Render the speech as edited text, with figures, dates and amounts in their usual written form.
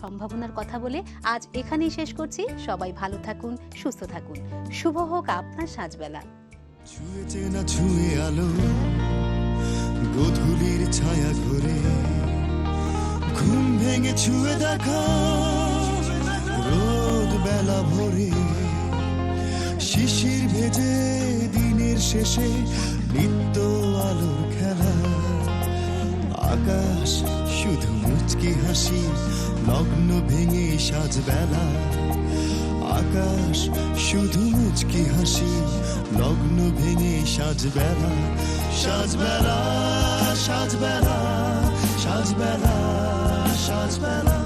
সম্ভাবনার কথা বলে আজ এখানেই শেষ করছি। সবাই ভালো থাকুন, সুস্থ থাকুন। শুভ হোক আপনার সাজবেলা। ছুঁয়েছে না ছুঁয়ে আলো গোধূলির ছায়া ঘরে, ঘুম ভেঙে ছুঁয়ে দেখা রোদ বেলা ভোরে, শিশির ভেজে দিনের শেষে নিত্য আলোর খেলা, আকাশ শুধু মুচকি হাসি লগ্ন ভেঙে সাজবেলা, আকাশ শুধু মুচকি হাসি লগ্ন ভেঙে সাজবেলা, সাজবেলা সাজবেলা সাজবেলা সাজবেলা।